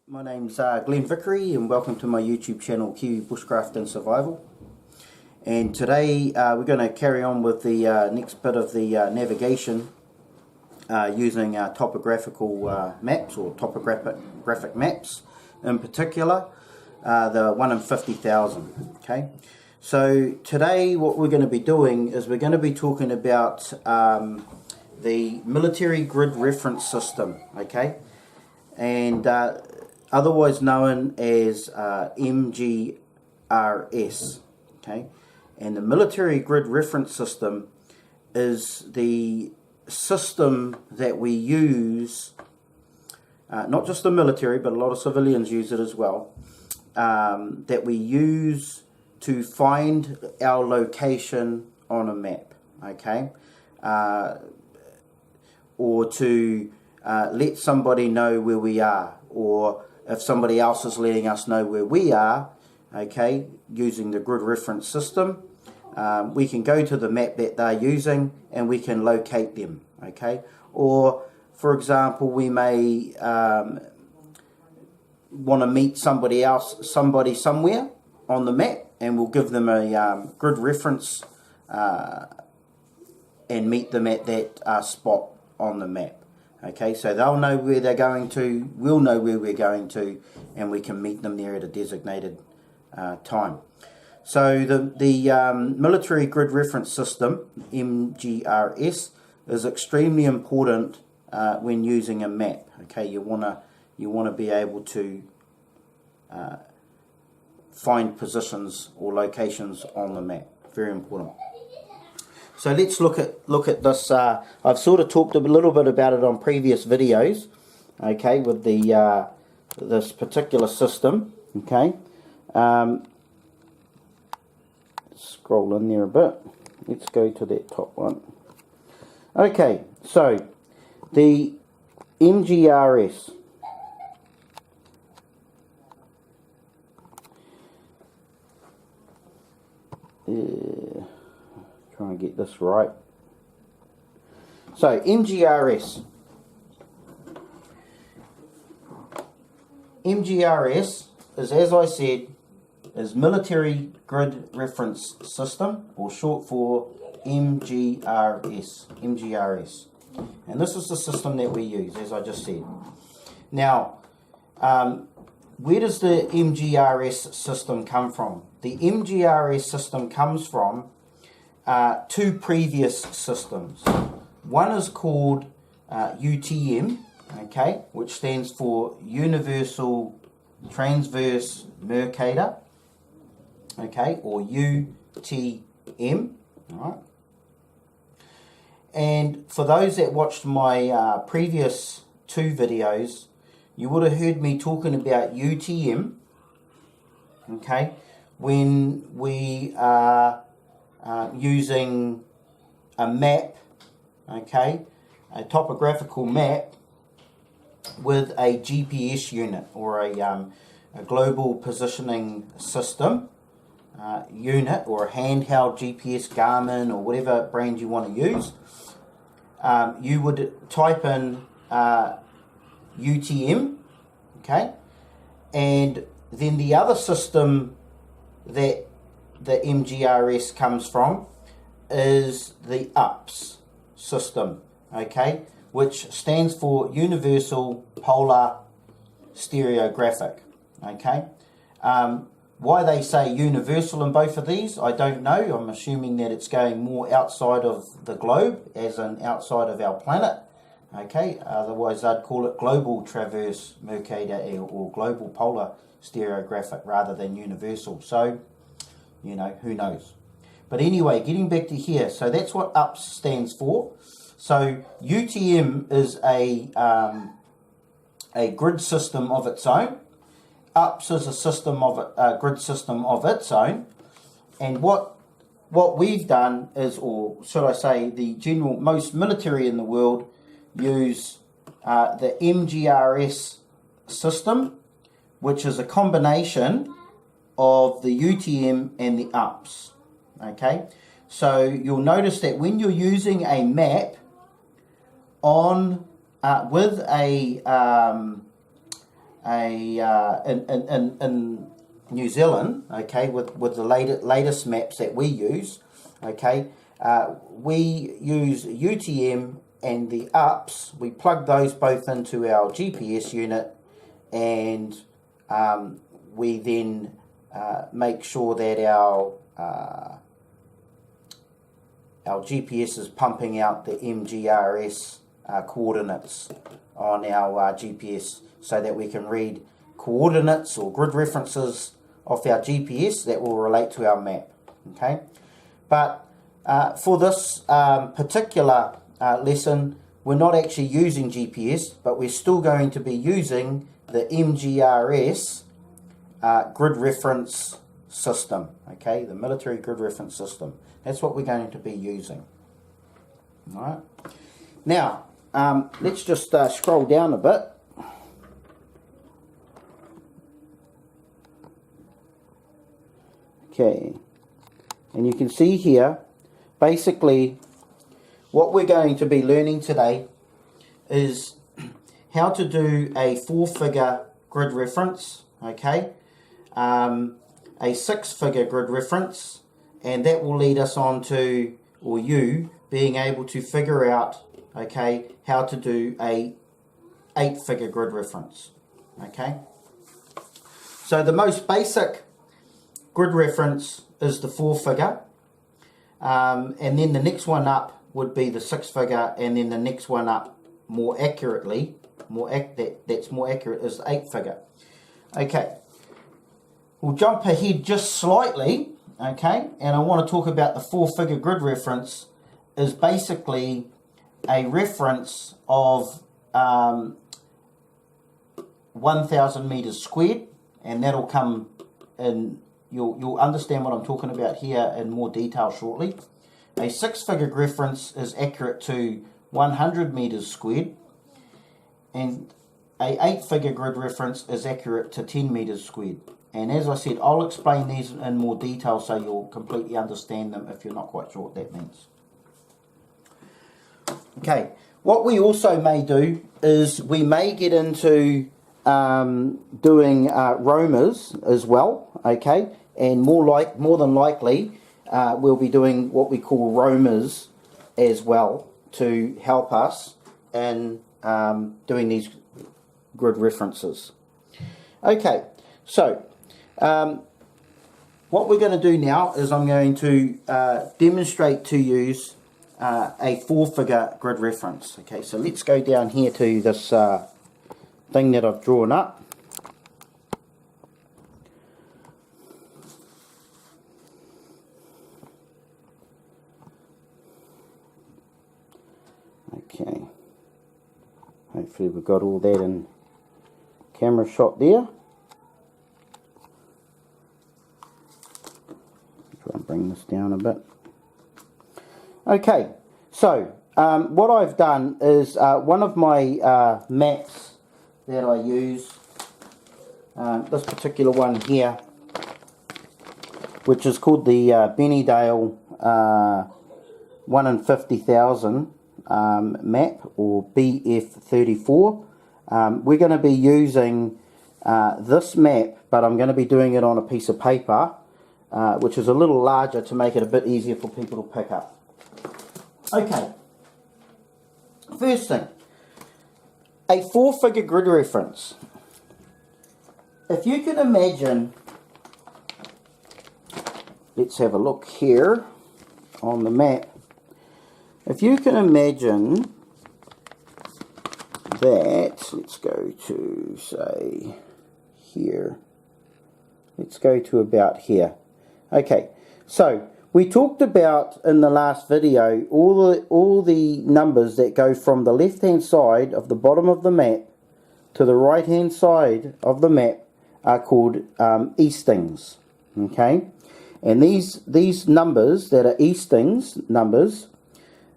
My name's Glenn Vickery and welcome to my YouTube channel Kiwi Bushcraft and Survival. And today we're going to carry on with the next bit of the navigation using topographical maps, or topographic maps in particular, the 1 in 50,000. Okay, so today what we're going to be doing is we're going to be talking about the military grid reference system, okay, and otherwise known as MGRS, okay, and the military grid reference system is the system that we use, not just the military but a lot of civilians use it as well, that we use to find our location on a map, okay, or to let somebody know where we are, or if somebody else is letting us know where we are, okay, using the grid reference system, we can go to the map that they're using and we can locate them, okay. Or for example, we may want to meet somebody somewhere on the map, and we'll give them a grid reference and meet them at that spot on the map. Okay, so they'll know where they're going to, we'll know where we're going to, and we can meet them there at a designated time. So the military grid reference system, MGRS, is extremely important when using a map. Okay, you wanna be able to find positions or locations on the map. Very important. So let's look at this. I've sort of talked a little bit about it on previous videos, okay, with the this particular system, okay. Scroll in there a bit. Let's go to that top one. Okay, so the MGRS. Try and get this right. So MGRS is, as I said, is military grid reference system, or short for MGRS. And this is the system that we use, as I just said. Now, where does the MGRS system come from? The MGRS system comes from two previous systems. One is called UTM, okay, which stands for Universal Transverse Mercator, okay, or UTM, all right. And for those that watched my previous two videos, you would have heard me talking about UTM, okay, when we are using a map, okay, a topographical map with a GPS unit, or a global positioning system unit, or a handheld GPS, Garmin, or whatever brand you want to use. You would type in UTM, okay, and then the other system that the MGRS comes from is the UPS system, okay, which stands for Universal Polar Stereographic, okay. Why they say universal in both of these, I don't know. I'm assuming that it's going more outside of the globe, as in outside of our planet, okay. Otherwise I'd call it Global Transverse Mercator, or Global Polar Stereographic, rather than universal. So, you know, who knows. But anyway, getting back to here, so that's what UPS stands for. So UTM is a grid system of its own. UPS is a grid system of its own. And what we've done is, or should I say, the most military in the world use the MGRS system, which is a combination of the UTM and the UPS, okay. So you'll notice that when you're using a map on with a in New Zealand, okay, with the latest maps that we use, okay, we use UTM and the UPS. We plug those both into our GPS unit, and we then make sure that our GPS is pumping out the MGRS coordinates on our GPS, so that we can read coordinates or grid references off our GPS that will relate to our map. Okay, but for this particular lesson, we're not actually using GPS, but we're still going to be using the MGRS grid reference system. Okay, the military grid reference system. That's what we're going to be using. All right. Now, let's just scroll down a bit. Okay, and you can see here, basically, what we're going to be learning today is how to do a 4-figure grid reference, okay, a 6-figure grid reference, and that will lead us on to, or you, being able to figure out, okay, how to do a 8-figure grid reference, okay. So the most basic grid reference is the 4-figure, and then the next one up would be the 6-figure, and then the next one up more accurately, that's more accurate, is the 8-figure. Okay, we'll jump ahead just slightly, okay, and I want to talk about the 4-figure grid reference. Is basically a reference of 1,000 meters squared, and that'll come in. You'll understand what I'm talking about here in more detail shortly. A 6-figure reference is accurate to 100 meters squared, and a 8-figure grid reference is accurate to 10 meters squared. And as I said, I'll explain these in more detail so you'll completely understand them if you're not quite sure what that means. Okay, what we also may do is we may get into doing roamers as well, okay, and more than likely we'll be doing what we call roamers as well to help us in doing these grid references. Okay, so what we're going to do now is I'm going to demonstrate to you a 4-figure grid reference. Okay, so let's go down here to this thing that I've drawn up. Okay, hopefully we've got all that in camera shot there. Try and bring this down a bit. Okay, so what I've done is one of my maps that I use, this particular one here, which is called the Bennydale 1 in 50,000 map, or BF34. We're going to be using this map, but I'm going to be doing it on a piece of paper, which is a little larger to make it a bit easier for people to pick up. Okay, first thing, a 4-figure grid reference. If you can imagine, let's have a look here on the map. If you can imagine that, let's go to, say, here. Let's go to about here. Okay, so we talked about in the last video all the numbers that go from the left hand side of the bottom of the map to the right hand side of the map are called eastings. Okay, and these numbers that are eastings numbers,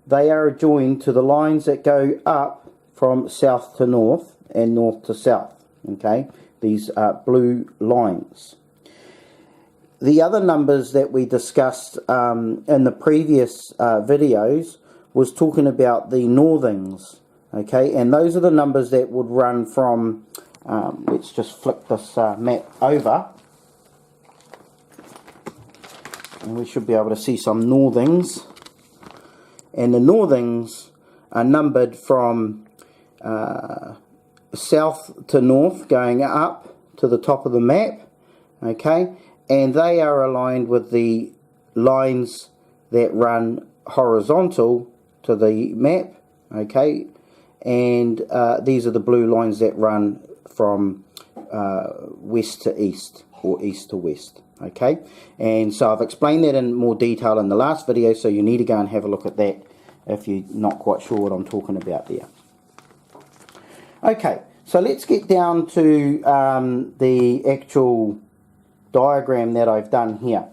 they are joined to the lines that go up from south to north and north to south. Okay, these are blue lines. The other numbers that we discussed in the previous videos was talking about the northings, okay, and those are the numbers that would run from let's just flick this map over, and we should be able to see some northings. And the northings are numbered from south to north, going up to the top of the map, okay, and they are aligned with the lines that run horizontal to the map, okay, and these are the blue lines that run from west to east, or east to west, okay. And so I've explained that in more detail in the last video, so you need to go and have a look at that if you're not quite sure what I'm talking about there. Okay, so let's get down to the actual diagram that I've done here.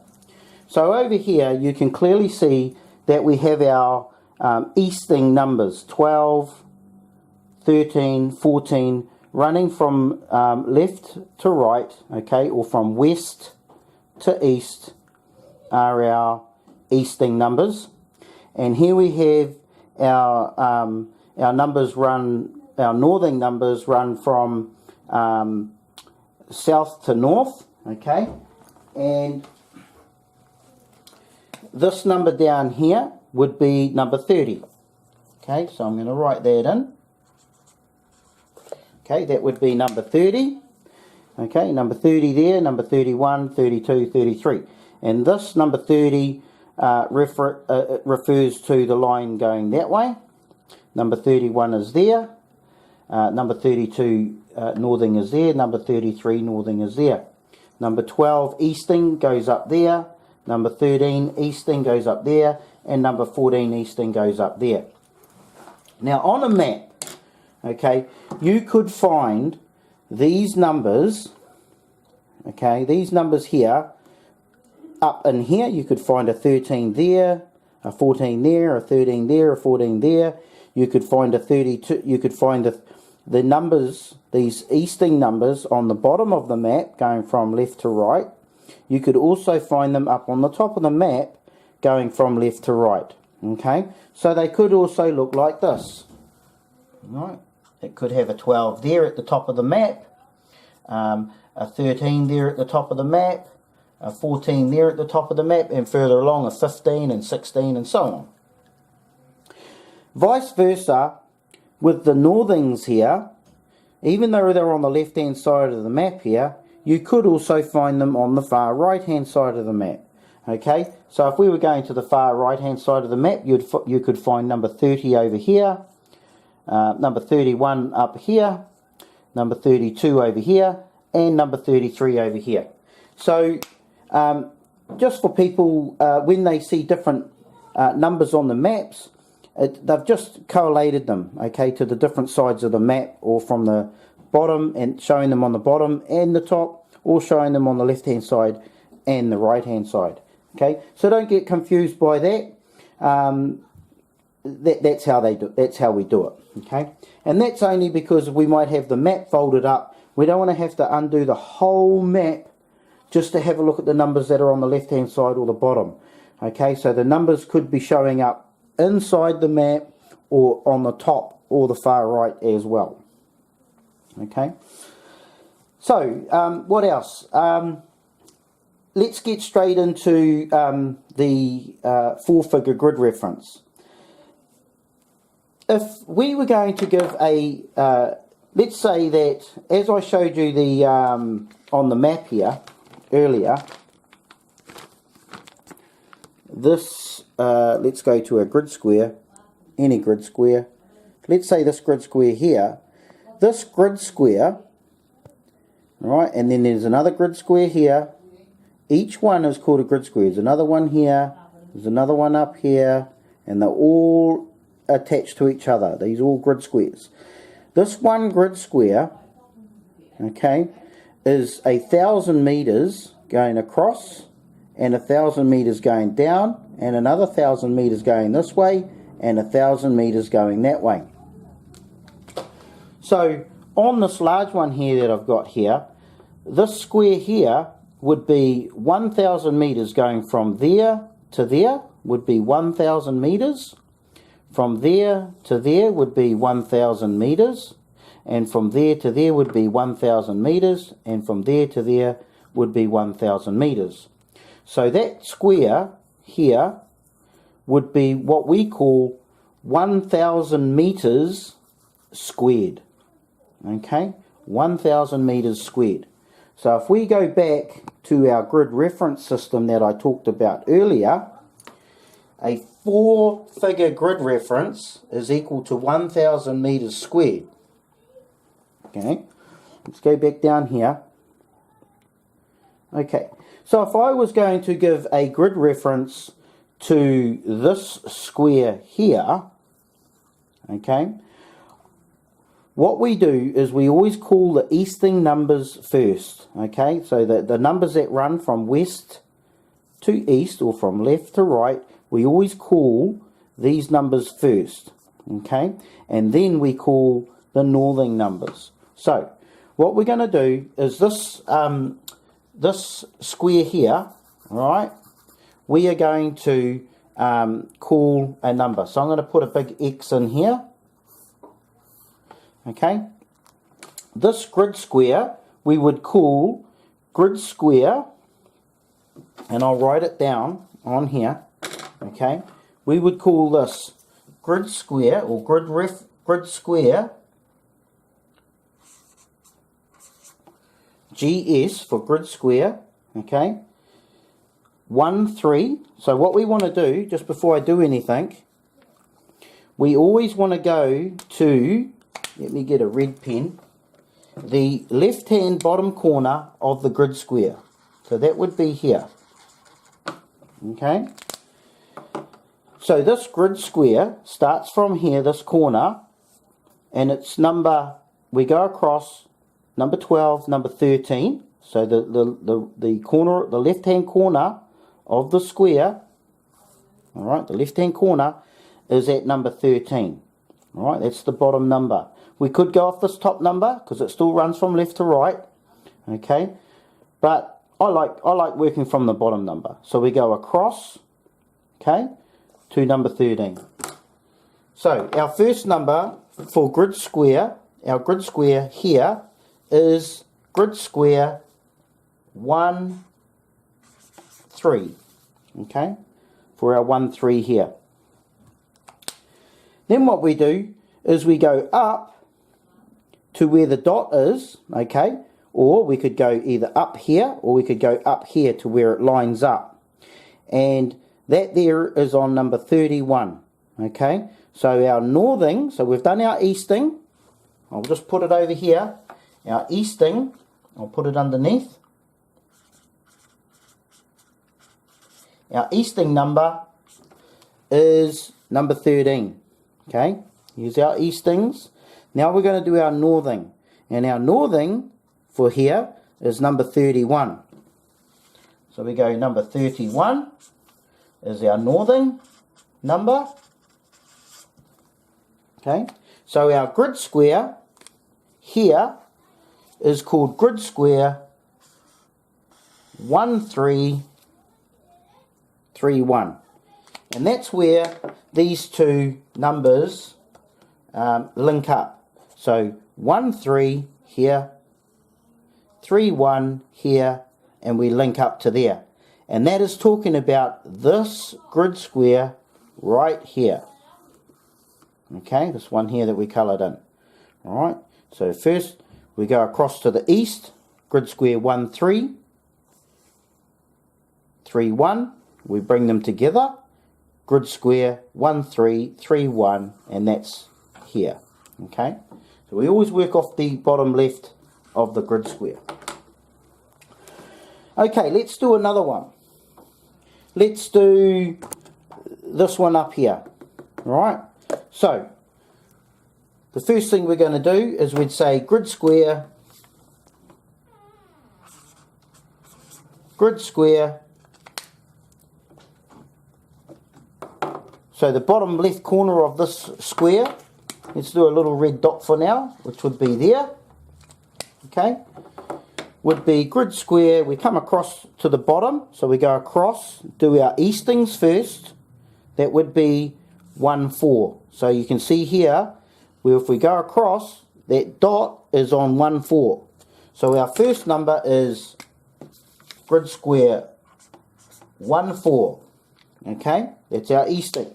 So over here you can clearly see that we have our easting numbers 12, 13, 14 running from left to right, okay, or from west to east are our easting numbers. And here we have our numbers run, our northing numbers run from south to north, okay, and this number down here would be number 30, okay, so I'm going to write that in, okay, that would be number 30, okay, number 30 there, number 31, 32, 33, and this number 30 refers to the line going that way. Number 31 is there. Number 32 northing is there. Number 33 northing is there. Number 12 easting goes up there. Number 13 easting goes up there. And number 14 easting goes up there. Now on a map, okay, you could find these numbers, okay, these numbers here. Up in here you could find a 13 there, a 14 there, a 13 there, a 14 there. You could find a 32, you could find the numbers, these easting numbers on the bottom of the map going from left to right. You could also find them up on the top of the map going from left to right, okay. So they could also look like this, right. It could have a 12 there at the top of the map, a 13 there at the top of the map, a 14 there at the top of the map, and further along a 15 and 16 and so on. Vice versa with the northings here, even though they're on the left hand side of the map here, you could also find them on the far right hand side of the map. Okay, so if we were going to the far right hand side of the map, you could find number 30 over here, number 31 up here, number 32 over here, and number 33 over here. So just for people, when they see different numbers on the maps, they've just correlated them, okay, to the different sides of the map, or from the bottom and showing them on the bottom and the top, or showing them on the left hand side and the right hand side, okay. So don't get confused by that. That's how they do. That's how we do it, okay. And that's only because we might have the map folded up. We don't want to have to undo the whole map just to have a look at the numbers that are on the left hand side or the bottom, okay. So the numbers could be showing up inside the map or on the top or the far right as well, okay. So what else? Let's get straight into the 4-figure grid reference. If we were going to give a let's say that, as I showed you the on the map here earlier, this let's go to a grid square, any grid square. Let's say this grid square here, this grid square, right, and then there's another grid square here. Each one is called a grid square. There's another one here, there's another one up here, and they're all attached to each other. These are all grid squares. This one grid square, okay, is 1,000 meters going across, and 1,000 meters going down, and another 1,000 meters going this way, and 1,000 meters going that way. So on this large one here that I've got here, this square here would be 1,000 meters going from there to there, would be 1,000 meters. From there to there would be 1,000 meters. and from there to there would be 1,000 metres, and from there to there would be 1,000 metres. So that square here would be what we call 1,000 metres squared. Okay, 1,000 metres squared. So if we go back to our grid reference system that I talked about earlier, a 4-figure grid reference is equal to 1,000 metres squared. Okay, let's go back down here. Okay, so if I was going to give a grid reference to this square here, okay, what we do is we always call the easting numbers first. Okay, so the numbers that run from west to east or from left to right, we always call these numbers first. Okay, and then we call the northing numbers. So what we're going to do is this this square here, all right, we are going to call a number. So I'm going to put a big X in here. Okay, this grid square we would call grid square, and I'll write it down on here. Okay, we would call this grid square or grid square GS for grid square. Okay, 1, 3. So what we want to do, just before I do anything, we always want to go to, let me get a red pen, the left hand bottom corner of the grid square. So that would be here. Okay, so this grid square starts from here, this corner, and it's number, we go across number 12, number 13. So the corner, the left hand corner of the square, all right, the left hand corner is at number 13. All right, that's the bottom number. We could go off this top number because it still runs from left to right. Okay, but I like working from the bottom number. So we go across, okay, to number 13. So our first number for grid square, our grid square here is grid square 1, 3. Okay, for our 1, 3 here. Then what we do is we go up to where the dot is, okay, or we could go either up here or we could go up here to where it lines up. And that there is on number 31, okay. So our northing, so we've done our easting, I'll just put it over here, our easting, I'll put it underneath. Our easting number is number 13, okay. Here's our eastings. Now we're going to do our northing. And our northing for here is number 31. So we go number 31 is our northing number. Okay. So our grid square here is called grid square 1331. And that's where these two numbers link up. So 1, 3 here, 3, 1 here, and we link up to there. And that is talking about this grid square right here. Okay, this one here that we coloured in. Alright, so first we go across to the east, grid square 1, 3, 3, 1, we bring them together, grid square 1, 3, 3, 1, and that's here. Okay, so we always work off the bottom left of the grid square. Okay, let's do another one. Let's do this one up here. Alright, so the first thing we're going to do is we'd say grid square, so the bottom left corner of this square, let's do a little red dot for now, which would be there, okay, would be grid square. We come across to the bottom, so we go across, do our eastings first, that would be 1, 4. So you can see here, where if we go across, that dot is on 1, 4. So our first number is grid square 1, 4. Okay, that's our easting.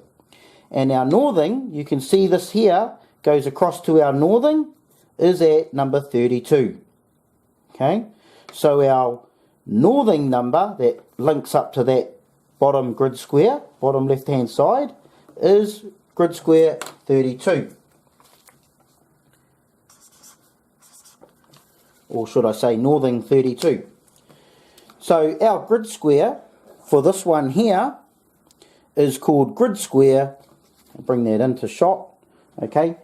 And our northing, you can see this here, goes across to our northing, is at number 32. Okay, so our northing number that links up to that bottom grid square, bottom left hand side, is grid square 32. Or should I say northing 32. So our grid square for this one here is called grid square, I'll bring that into shot, okay,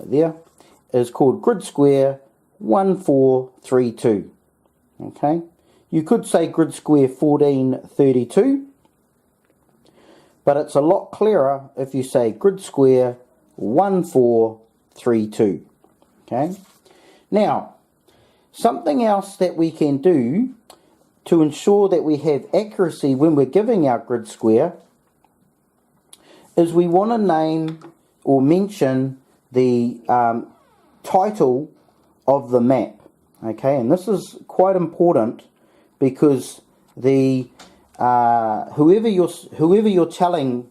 there, is called grid square 1432, okay. You could say grid square 1432, but it's a lot clearer if you say grid square 1432, okay. Now, something else that we can do to ensure that we have accuracy when we're giving our grid square is we want to name or mention the title of the map, okay, and this is quite important because the whoever you're telling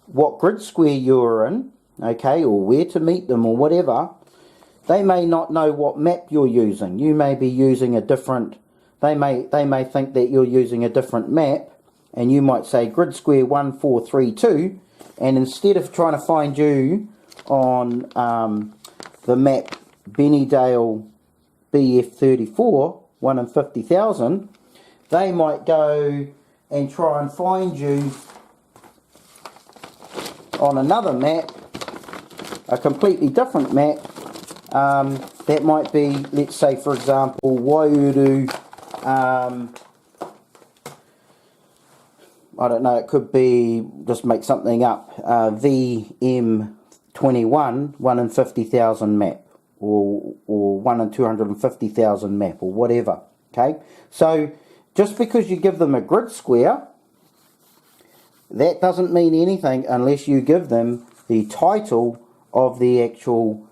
what grid square you're in, okay, or where to meet them or whatever, they may not know what map you're using. You may be using a different, they may think that you're using a different map, and you might say grid square 1432, and instead of trying to find you on the map Bennydale BF34, 1 in 50,000, they might go and try and find you on another map, a completely different map, that might be, let's say for example, Waiouru, I don't know, it could be, just make something up, VM21, 1 in 50,000 map, or 1 in 250,000 map, or whatever, okay? So, just because you give them a grid square, that doesn't mean anything unless you give them the title of the actual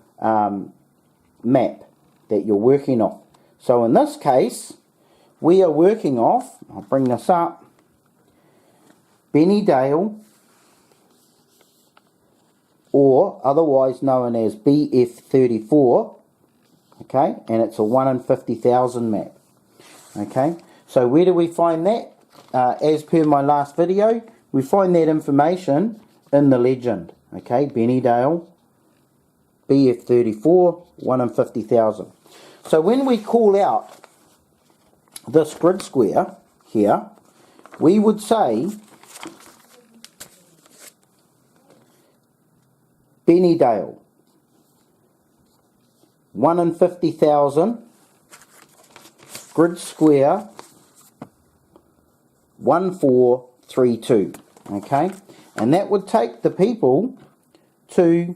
map that you're working off. So in this case, we are working off, I'll bring this up, Bennydale, or otherwise known as BF34, okay, and it's a 1 in 50,000 map, okay. So where do we find that? As per my last video, we find that information in the legend, okay, Bennydale, BF34, 1 in 50,000. So when we call out this grid square here, we would say Bennydale, 1 in 50,000, grid square 1432, okay, and that would take the people to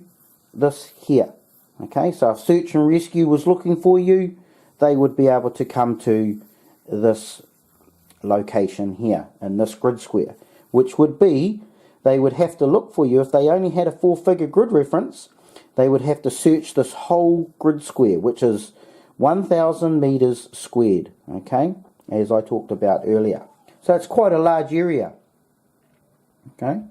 this here, okay. So if search and rescue was looking for you, they would be able to come to this location here in this grid square, which would be, they would have to look for you. If they only had a 4-figure grid reference, they would have to search this whole grid square, which is 1,000 meters squared, okay, as I talked about earlier. So it's quite a large area, okay.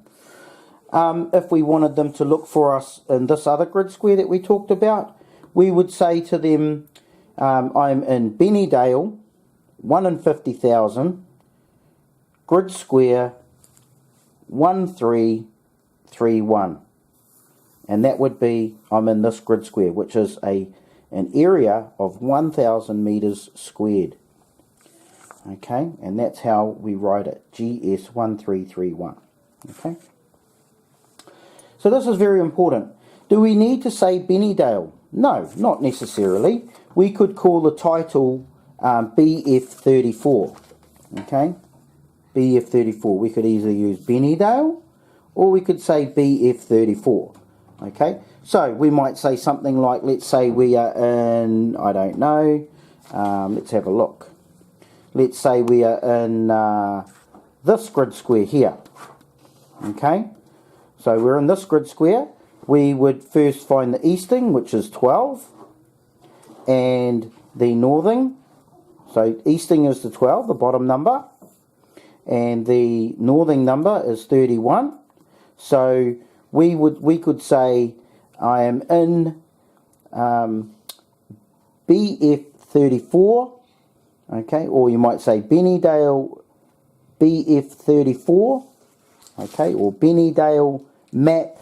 If we wanted them to look for us in this other grid square that we talked about, we would say to them, I'm in Bennydale, 1 in 50,000, grid square 1331, and that would be, I'm in this grid square, which is an area of 1,000 meters squared, okay, and that's how we write it, GS1331, okay. So this is very important. Do we need to say Bennydale? No, not necessarily. We could call the title BF34, okay, BF34. We could either use Bennydale or we could say BF34, okay. So we might say something like, let's say we are in, I don't know, let's have a look. Let's say we are in this grid square here, okay. So we're in this grid square, we would first find the easting, which is 12, and the northing. So easting is the 12, the bottom number, and the northing number is 31. So we could say I am in BF34, okay, or you might say Bennydale BF34, okay, or Bennydale map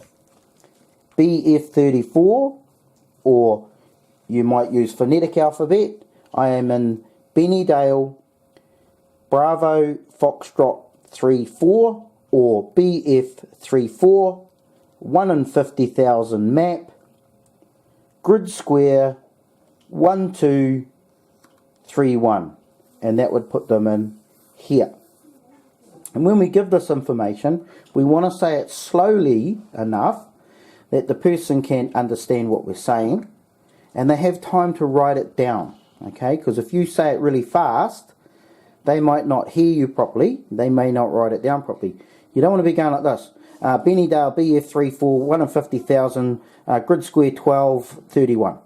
BF34, or you might use phonetic alphabet. I am in Bennydale Bravo Foxtrot 34, or BF34, 1 in 50,000 map, grid square 1231, and that would put them in here. And when we give this information, we want to say it slowly enough that the person can understand what we're saying, and they have time to write it down, okay? Because if you say it really fast, they might not hear you properly, they may not write it down properly. You don't want to be going like this. Bennydale BF34, 1 in 50,000, grid square 1231.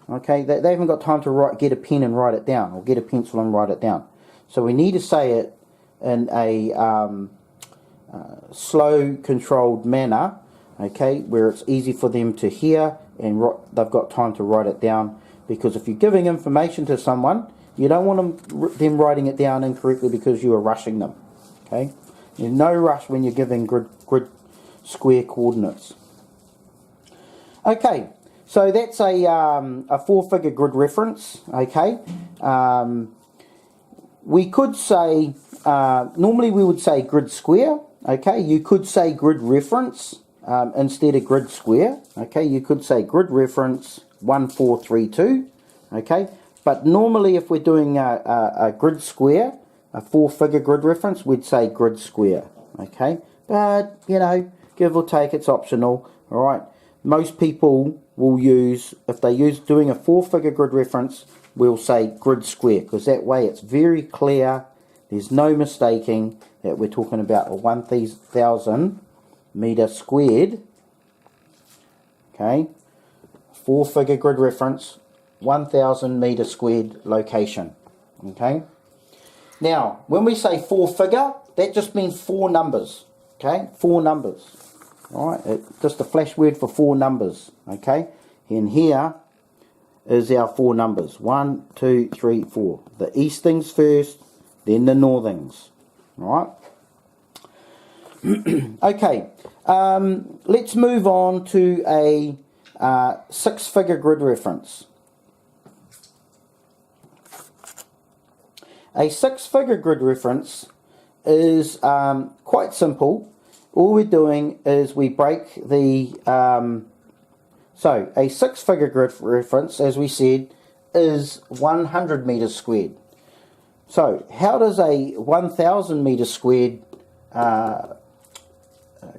Okay, they haven't got time to get a pen and write it down, or get a pencil and write it down. So we need to say it in a slow, controlled manner, okay, where it's easy for them to hear and they've got time to write it down. Because if you're giving information to someone, you don't want them writing it down incorrectly because you are rushing them. Okay, there's no rush when you're giving grid square coordinates. Okay, so that's a four-figure grid reference. Okay, we could say normally we would say grid square. Okay, you could say grid reference instead of grid square. Okay, you could say grid reference 1432. Okay, but normally if we're doing a grid square, a four-figure grid reference, we'd say grid square. Okay, but you know, give or take, it's optional. All right, most people will use, if they use doing a four-figure grid reference, we'll say grid square, because that way it's very clear. There's no mistaking that we're talking about a 1,000 meter squared. Okay, four-figure grid reference, 1,000 meter squared location. Okay, now when we say four-figure, that just means four numbers. Okay, four numbers. All right, just a flash word for four numbers. Okay, and here is our four numbers: 1, 2, 3, 4. The eastings first, then the northings. All right. Okay, let's move on to a six-figure grid reference. A six-figure grid reference is quite simple. All we're doing is we break the... so a six-figure grid reference, as we said, is 100 meters squared. So how does a 1,000 meters squared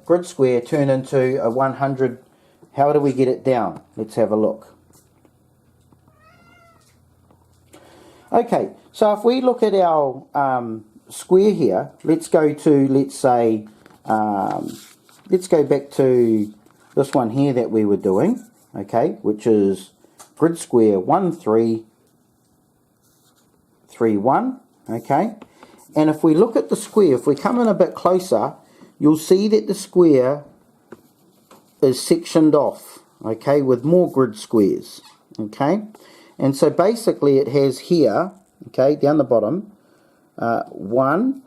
grid square turn into a 100? How do we get it down? Let's have a look. Okay, so if we look at our square here, let's go to, let's say, let's go back to this one here that we were doing, okay, which is grid square 1331, okay. And if we look at the square, if we come in a bit closer, you'll see that the square is sectioned off, okay, with more grid squares, okay. And so basically it has here, okay, down the bottom, 1,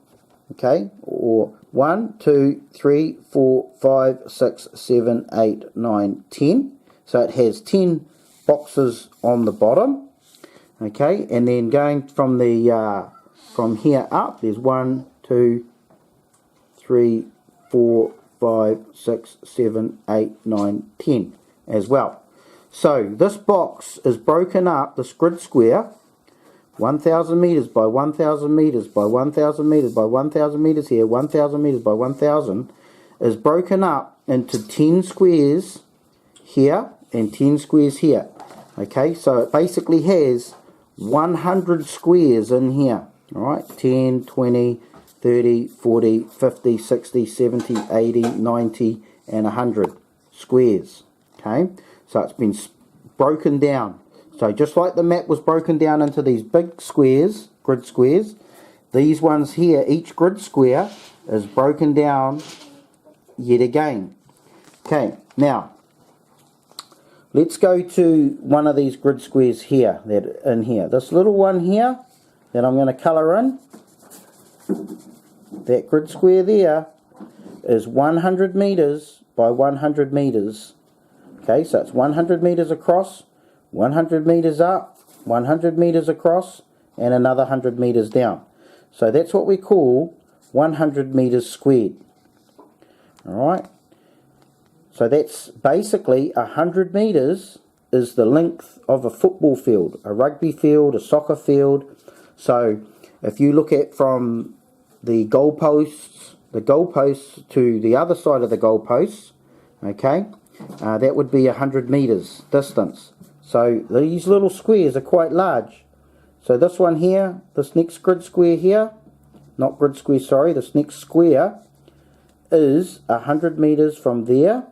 okay, or 1, 2, 3, 4, 5, 6, 7, 8, 9, 10. So it has 10 boxes on the bottom, okay, and then going from the from here up, there's 1, 2, 3, 4, 5, 6, 7, 8, 9, 10 as well. So this box is broken up, this grid square, 1,000 meters by 1,000 meters by 1,000 meters by 1,000 meters here, 1,000 meters by 1,000, is broken up into 10 squares here and 10 squares here. Okay, so it basically has 100 squares in here. Alright, 10, 20, 30, 40, 50, 60, 70, 80, 90, and 100 squares. Okay, so it's been broken down. So just like the map was broken down into these big squares, grid squares, these ones here, each grid square is broken down yet again. Okay, now let's go to one of these grid squares here, this little one here that I'm going to colour in. That grid square there is 100 metres by 100 metres. Okay, so it's 100 metres across, 100 metres up, 100 metres across, and another 100 metres down. So that's what we call 100 metres squared. Alright, so that's basically 100 metres is the length of a football field, a rugby field, a soccer field. So if you look at from the goalposts to the other side of the goalposts, okay, that would be 100 metres distance. So these little squares are quite large. So this one here, this next grid square here, not grid square, sorry, this next square is 100 metres from there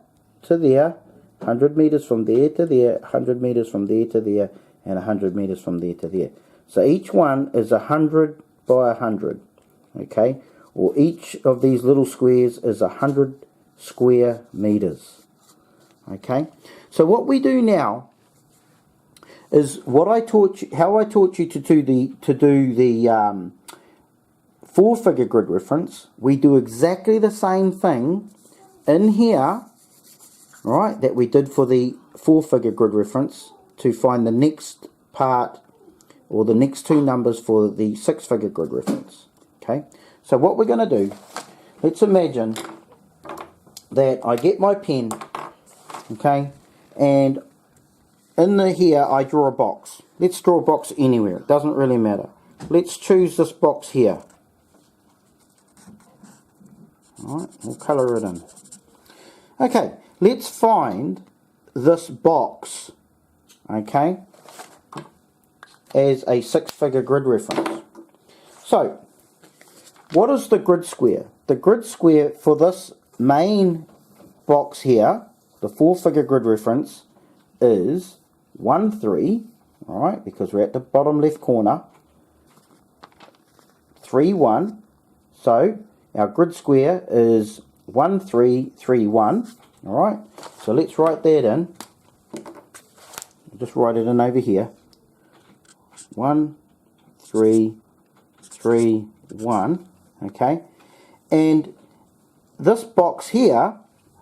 to there, 100 metres from there to there, 100 metres from there to there, and 100 metres from there to there. So each one is 100 by 100, okay, or each of these little squares is 100 square metres, okay. So what we do now is what I taught you, how I taught you to do the four-figure grid reference. We do exactly the same thing in here, right, that we did for the four-figure grid reference to find the next part or the next two numbers for the six-figure grid reference. Okay, so what we're going to do, let's imagine that I get my pen, okay, and in here I draw a box. Let's draw a box anywhere, it doesn't really matter. Let's choose this box here. Alright, we'll colour it in. Okay, let's find this box, okay, as a six-figure grid reference. So, what is the grid square? The grid square for this main box here, the four-figure grid reference, is 1, 3, alright, because we're at the bottom left corner, 3, 1, so our grid square is 1, 3, 3, 1, alright, so let's write that in. Just write it in over here. 1, 3, 3, 1, okay, and this box here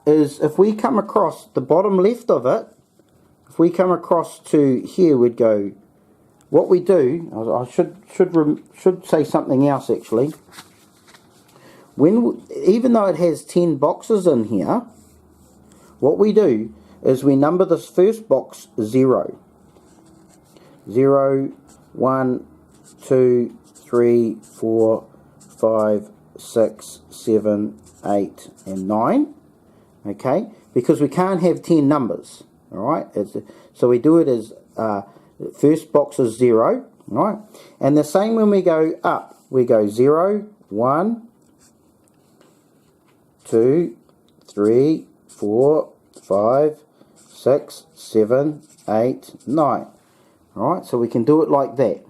is, if we come across the bottom left of it, if we come across to here, we'd go, what we do, I should say something else actually. Even though it has 10 boxes in here, what we do is we number this first box 0. 0, 1, 2, 3, 4, 5, 6, 7, 8, and 9. Okay, because we can't have 10 numbers. Alright, so we do it as first box is 0. Right, and the same when we go up, we go 0, 1, 2, 3, 4, 5, 6, 7, 8, 9. Alright, so we can do it like that.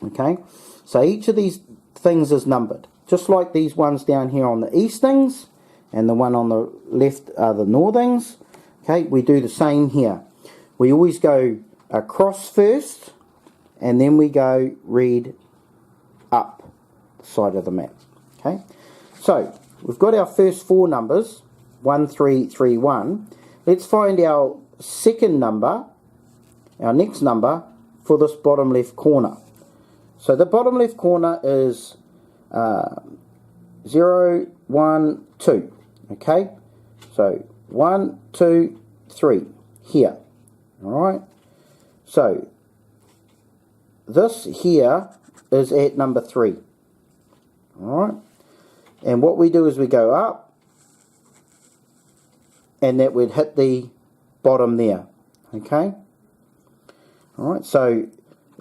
Okay, so each of these things is numbered, just like these ones down here on the eastings, and the one on the left are the northings. Okay, we do the same here. We always go across first, and then we go read up the side of the map. Okay, so we've got our first four numbers, 1, 3, 3, 1. Let's find our second number, our next number, for this bottom left corner. So the bottom left corner is 0, 1, 2. Okay, so 1, 2, 3 here. Alright, so this here is at number 3. Alright, and what we do is we go up, and that would hit the bottom there. Okay, alright, so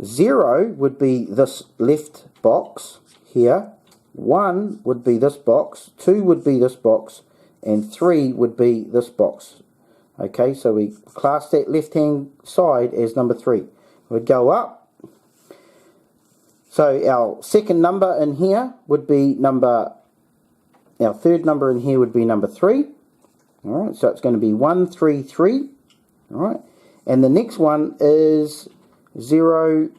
0 would be this left box here, 1 would be this box, 2 would be this box, and 3 would be this box. Okay, so we class that left-hand side as number 3. We'd go up. So our second number in here would be our third number in here would be number 3. Alright, so it's going to be 1, 3, 3. Alright, and the next one is 0,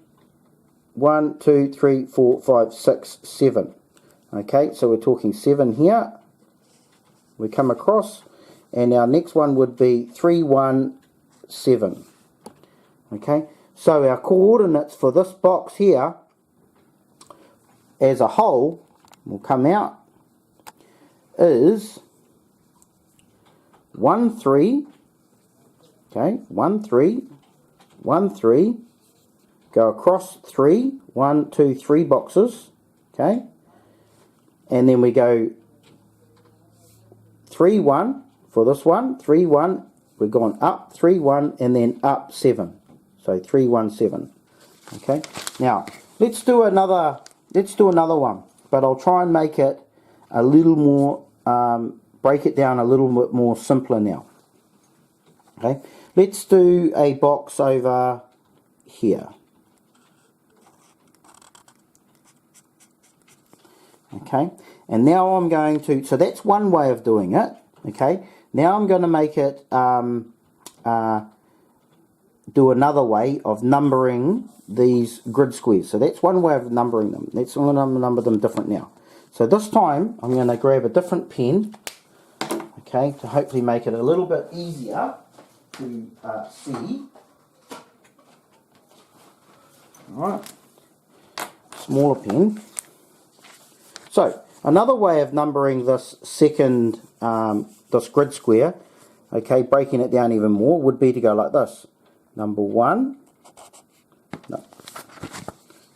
1, 2, 3, 4, 5, 6, 7. Okay, so we're talking 7 here. We come across, and our next one would be 3, 1, 7. Okay, so our coordinates for this box here as a whole will come out is 1, 3, okay, 1, 3, 1, 3, go across 3, 1, 2, 3 boxes, okay, and then we go 3, 1 for this one, 3, 1, we're going up 3, 1, and then up 7, so 3, 1, 7, okay. Now let's do another one, but I'll try and make it a little more, break it down a little bit more simpler now. Okay, let's do a box over here. Okay, and now I'm going to, so that's one way of doing it. Okay, now I'm going to make it, do another way of numbering these grid squares. So that's one way of numbering them. I'm going to number them different now. So this time I'm going to grab a different pen, okay, to hopefully make it a little bit easier to see. Alright, smaller pen. So another way of numbering this second, this grid square, okay, breaking it down even more, would be to go like this. Number 1, no.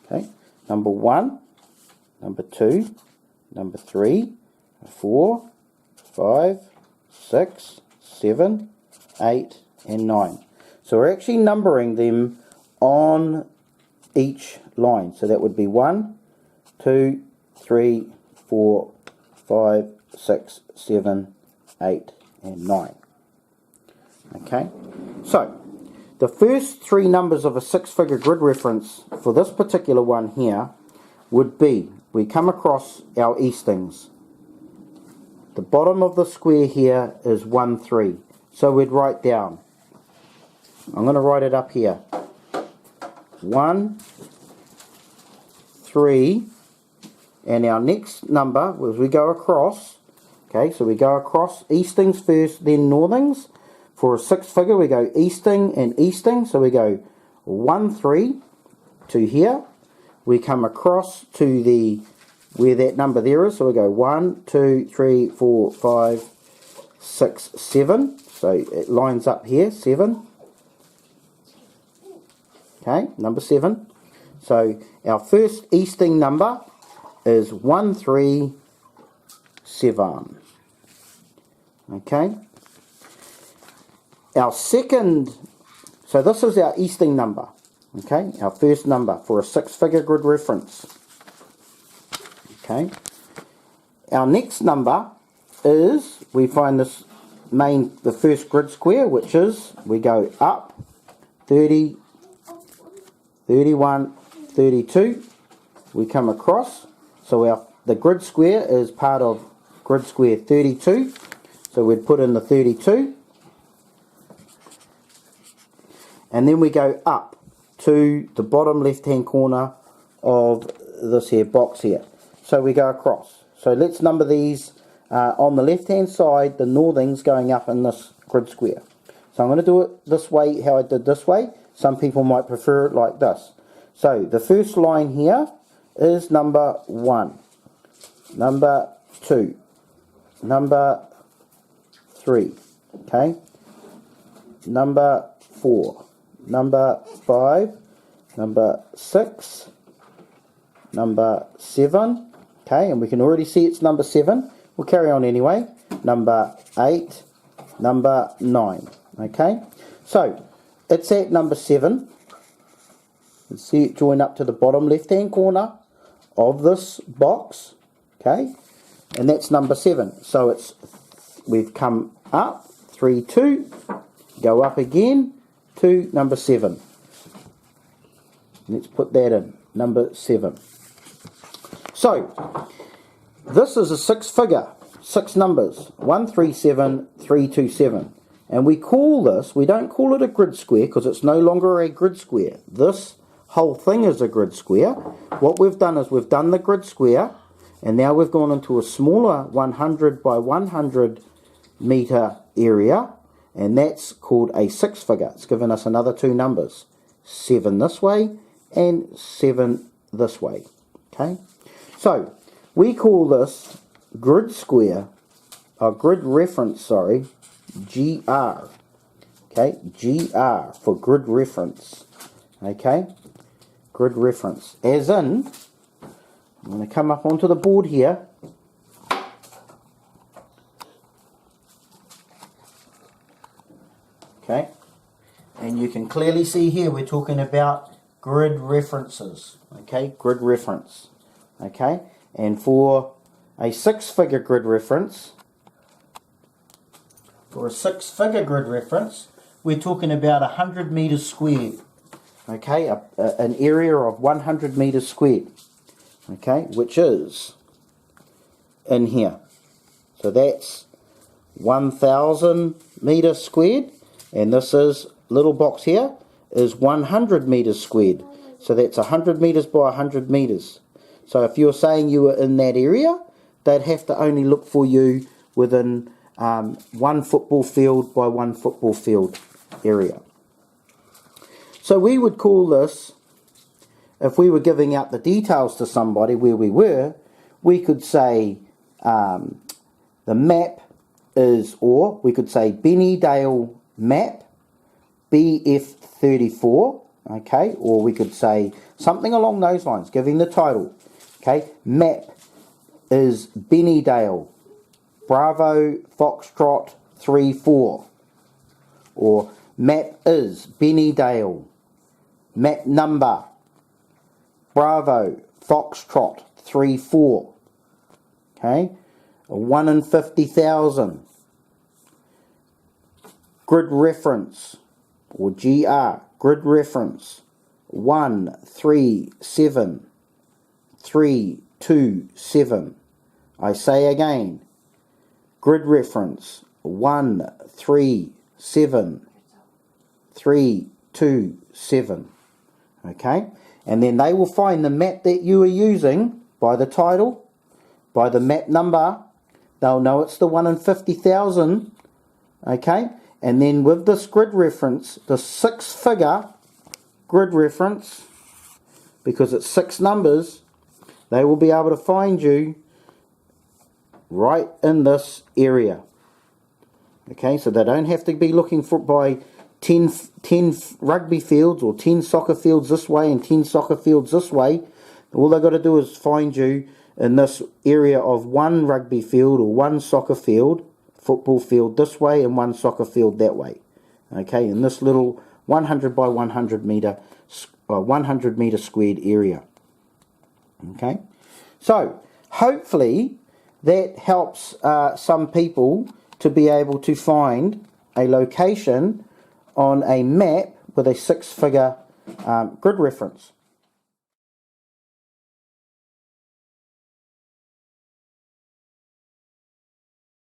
Okay, number 1, number 2, number 3, 4, 5, 6, 7, 8, and 9. So we're actually numbering them on each line. So that would be 1, 2, 3, 4, 5, 6, 7, 8, and 9. Okay, so the first 3 numbers of a 6-figure grid reference for this particular one here would be, we come across our eastings. The bottom of the square here is 1, 3. So we'd write down, I'm going to write it up here, 1, 3, and our next number, as we go across, okay, so we go across eastings first, then northings. For a 6-figure, we go easting and easting, so we go 1, 3 to here. We come across to the, where that number there is, so we go 1, 2, 3, 4, 5, 6, 7. So it lines up here, 7. Okay, number 7. So our first easting number is 1, 3, 7. Okay. Our second, so this is our easting number, okay, our first number for a 6-figure grid reference. Okay. Our next number is, we find this the first grid square, which is, we go up 30, 31, 32, we come across, so the grid square is part of grid square 32, so we'd put in the 32. And then we go up to the bottom left hand corner of this here box here. So we go across. So let's number these on the left hand side, the northings going up in this grid square. So I'm going to do it this way, how I did this way. Some people might prefer it like this. So the first line here is number 1, number 2, number 3, okay, number 4, number 5, number 6, number 7, okay, and we can already see it's number 7. We'll carry on anyway. Number 8, number 9, okay. So it's at number 7. You see it join up to the bottom left hand corner of this box, okay, and that's number 7. So we've come up 3, 2, go up again to number 7. Let's put that in, number 7. So, this is a 6-figure, 6 numbers, 137327. And we call this, we don't call it a grid square because it's no longer a grid square. This whole thing is a grid square. What we've done is we've done the grid square, and now we've gone into a smaller 100 by 100 metre area, and that's called a 6-figure. It's given us another 2 numbers, 7 this way and 7 this way. Okay, so we call this grid square, or grid reference, sorry, GR. Okay, GR for grid reference. Okay, grid reference. As in, I'm going to come up onto the board here. Okay, and you can clearly see here we're talking about grid references. Okay, grid reference. Okay, and for a 6-figure grid reference, we're talking about 100 metres squared. Okay, an area of 100 metres squared. Okay, which is in here. So that's 1,000 metres squared, and this is, little box here, is 100 metres squared. So that's 100 metres by 100 metres. So if you're saying you were in that area, they'd have to only look for you within 1 football field by 1 football field area. So we would call this, if we were giving out the details to somebody where we were, we could say the map is, or we could say Bennydale map BF34, okay, or we could say something along those lines, giving the title. Okay, map is Bennydale Bravo Foxtrot 34, or map is Bennydale, map number Bravo Foxtrot 34. Okay, 1 in 50,000. Grid reference, or GR, grid reference 137327. I say again, grid reference 137327. Okay, and then they will find the map that you are using by the title, by the map number. They'll know it's the 1 in 50,000. Okay, and then with this grid reference, the 6-figure grid reference, because it's 6 numbers, they will be able to find you right in this area. Okay, so they don't have to be looking for by 10 rugby fields or 10 soccer fields this way and 10 soccer fields this way. All they've got to do is find you in this area of 1 rugby field or 1 soccer field, football field this way and 1 soccer field that way. Okay, in this little 100 by 100 metre squared area. Okay, so hopefully that helps some people to be able to find a location on a map with a 6-figure grid reference.